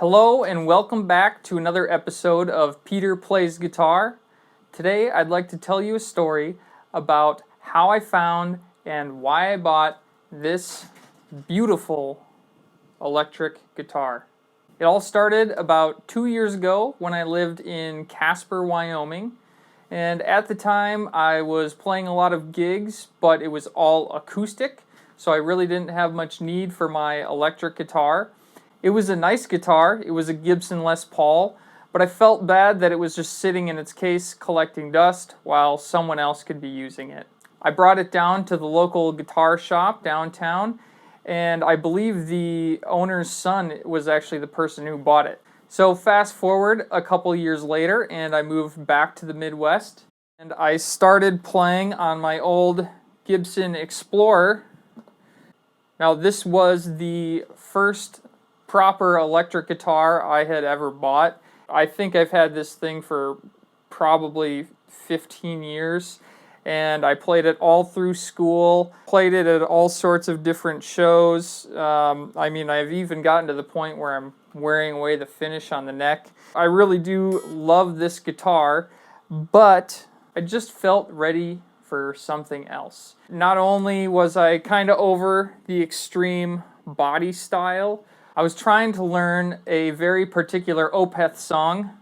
Hello and welcome back to another episode of Peter Plays Guitar. Today I'd like to tell you a story about how I found and why I bought this beautiful electric guitar. It all started about 2 years ago when I lived in Casper, Wyoming. And at the time I was playing a lot of gigs, but it was all acoustic, so I really didn't have much need for my electric guitar. It was a nice guitar. It was a Gibson Les Paul, but I felt bad that it was just sitting in its case collecting dust while someone else could be using it. I brought it down to the local guitar shop downtown, and I believe the owner's son was actually the person who bought it. So fast forward a couple years later, and I moved back to the Midwest, and I started playing on my old Gibson Explorer. Now this was the first proper electric guitar I had ever bought. I think I've had this thing for probably 15 years, and I played it all through school, played it at all sorts of different shows. I've even gotten to the point where I'm wearing away the finish on the neck. I really do love this guitar, but I just felt ready for something else. Not only was I kind of over the extreme body style, I was trying to learn a very particular Opeth song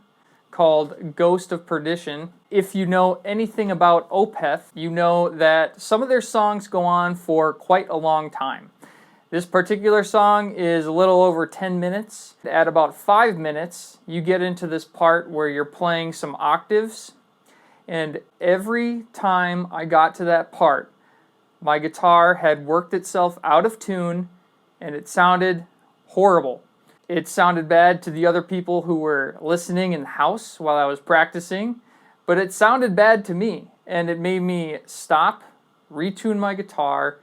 called Ghost of Perdition. If you know anything about Opeth, you know that some of their songs go on for quite a long time. This particular song is a little over 10 minutes. At about 5 minutes, you get into this part where you're playing some octaves, and every time I got to that part, my guitar had worked itself out of tune, and it sounded horrible. It sounded bad to the other people who were listening in the house while I was practicing, but it sounded bad to me, and it made me stop, retune my guitar,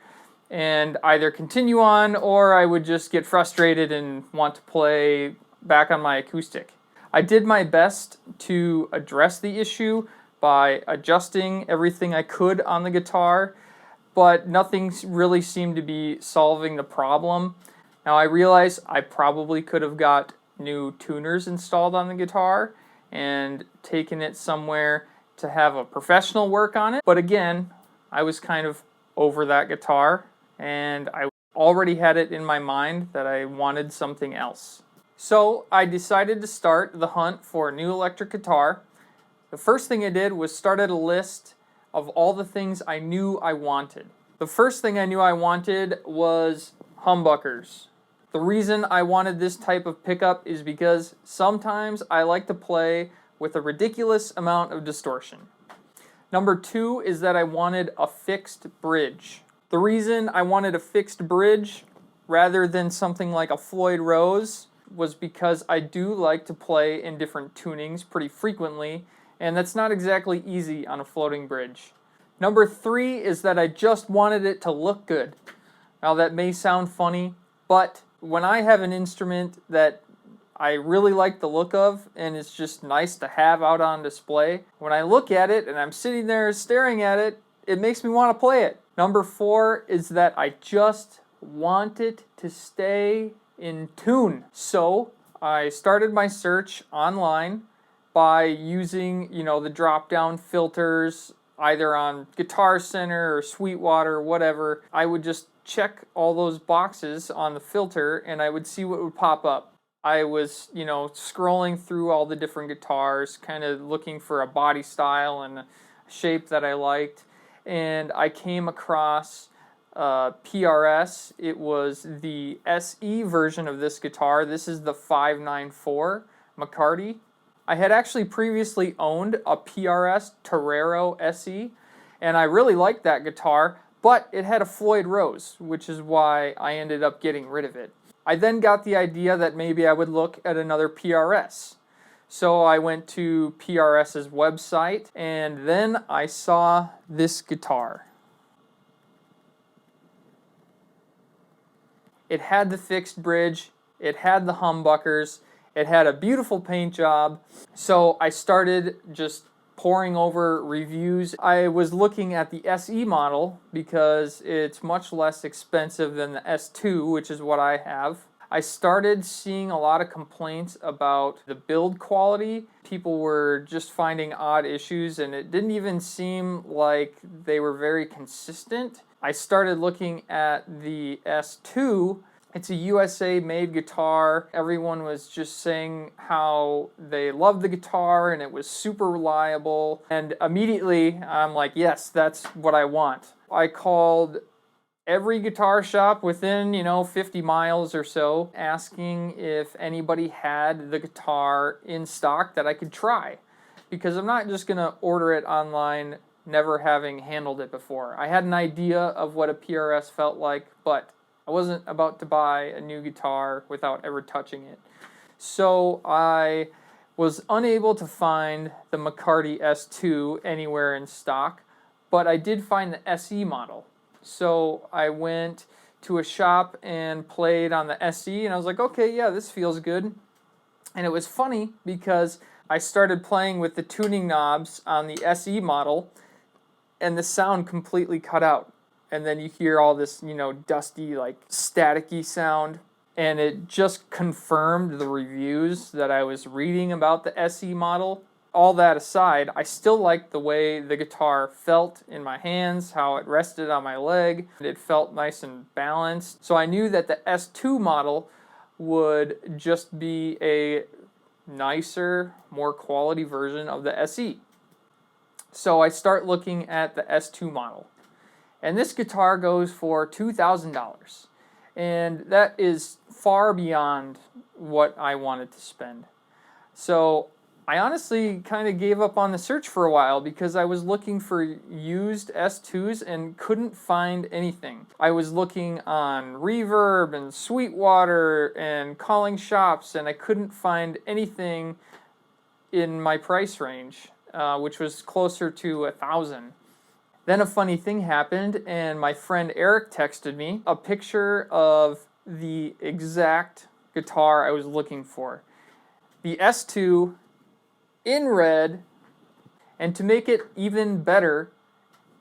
and either continue on or I would just get frustrated and want to play back on my acoustic. I did my best to address the issue by adjusting everything I could on the guitar, but nothing really seemed to be solving the problem. Now I realize I probably could have got new tuners installed on the guitar and taken it somewhere to have a professional work on it, but again, I was kind of over that guitar, and I already had it in my mind that I wanted something else. So I decided to start the hunt for a new electric guitar. The first thing I did was started a list of all the things I knew I wanted. The first thing I knew I wanted was humbuckers. The reason I wanted this type of pickup is because sometimes I like to play with a ridiculous amount of distortion. Number two is that I wanted a fixed bridge. The reason I wanted a fixed bridge rather than something like a Floyd Rose was because I do like to play in different tunings pretty frequently, and that's not exactly easy on a floating bridge. Number three is that I just wanted it to look good. Now that may sound funny, but when I have an instrument that I really like the look of and it's just nice to have out on display, when I look at it and I'm sitting there staring at it, it makes me want to play it. Number four is that I just want it to stay in tune. So I started my search online by using, the drop-down filters, either on Guitar Center or Sweetwater or whatever. I would just check all those boxes on the filter and I would see what would pop up. I was, scrolling through all the different guitars, kind of looking for a body style and a shape that I liked. And I came across PRS. It was the SE version of this guitar. This is the 594 McCarty. I had actually previously owned a PRS Torero SE, and I really liked that guitar, but it had a Floyd Rose, which is why I ended up getting rid of it. I then got the idea that maybe I would look at another PRS. So I went to PRS's website, and then I saw this guitar. It had the fixed bridge, it had the humbuckers, it had a beautiful paint job, so I started just poring over reviews. I was looking at the SE model because it's much less expensive than the S2, which is what I have. I started seeing a lot of complaints about the build quality. People were just finding odd issues, and it didn't even seem like they were very consistent. I started looking at the S2. It's a USA-made guitar. Everyone was just saying how they loved the guitar and it was super reliable. And immediately I'm like, yes, that's what I want. I called every guitar shop within, 50 miles or so, asking if anybody had the guitar in stock that I could try. Because I'm not just going to order it online, never having handled it before. I had an idea of what a PRS felt like, but I wasn't about to buy a new guitar without ever touching it. So I was unable to find the McCarty S2 anywhere in stock, but I did find the SE model. So I went to a shop and played on the SE, and I was like, okay, yeah, this feels good. And it was funny because I started playing with the tuning knobs on the SE model, and the sound completely cut out. And then you hear all this, dusty, like staticky sound. And it just confirmed the reviews that I was reading about the SE model. All that aside, I still liked the way the guitar felt in my hands, how it rested on my leg. It felt nice and balanced. So I knew that the S2 model would just be a nicer, more quality version of the SE. So I start looking at the S2 model. And this guitar goes for $2,000. And that is far beyond what I wanted to spend. So I honestly kind of gave up on the search for a while because I was looking for used S2s and couldn't find anything. I was looking on Reverb and Sweetwater and calling shops, and I couldn't find anything in my price range, which was closer to $1,000. Then a funny thing happened, and my friend Eric texted me a picture of the exact guitar I was looking for. The S2 in red, and to make it even better,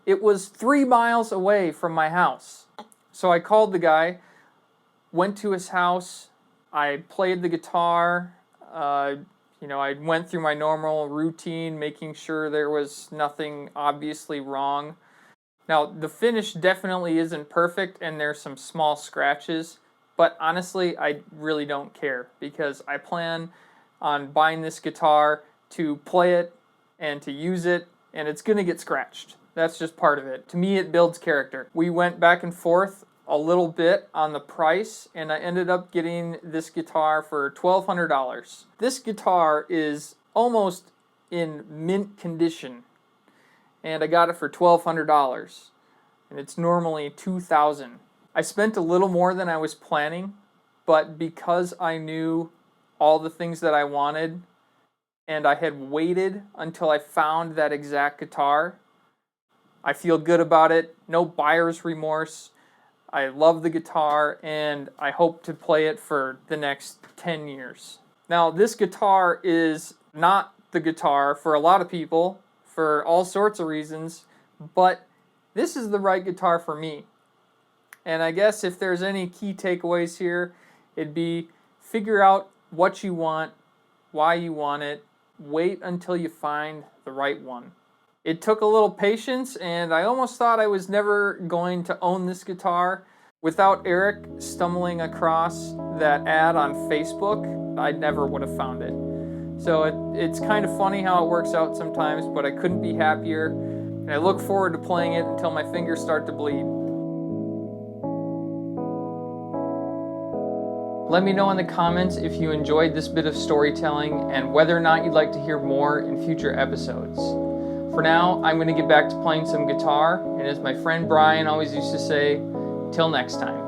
it was 3 miles away from my house. So I called the guy, went to his house, I played the guitar, I went through my normal routine, making sure there was nothing obviously wrong. Now, the finish definitely isn't perfect, and there's some small scratches, but honestly, I really don't care, because I plan on buying this guitar to play it and to use it, and it's going to get scratched. That's just part of it. To me, it builds character. We went back and forth a little bit on the price, and I ended up getting this guitar for $1,200. This guitar is almost in mint condition, and I got it for $1,200, and it's normally $2,000. I spent a little more than I was planning, but because I knew all the things that I wanted, and I had waited until I found that exact guitar, I feel good about it. No buyer's remorse. I love the guitar, and I hope to play it for the next 10 years. Now, this guitar is not the guitar for a lot of people for all sorts of reasons, but this is the right guitar for me. And I guess if there's any key takeaways here, it'd be figure out what you want, why you want it, wait until you find the right one. It took a little patience, and I almost thought I was never going to own this guitar. Without Eric stumbling across that ad on Facebook, I never would have found it. So it's kind of funny how it works out sometimes, but I couldn't be happier, and I look forward to playing it until my fingers start to bleed. Let me know in the comments if you enjoyed this bit of storytelling and whether or not you'd like to hear more in future episodes. For now, I'm going to get back to playing some guitar, and as my friend Brian always used to say, till next time.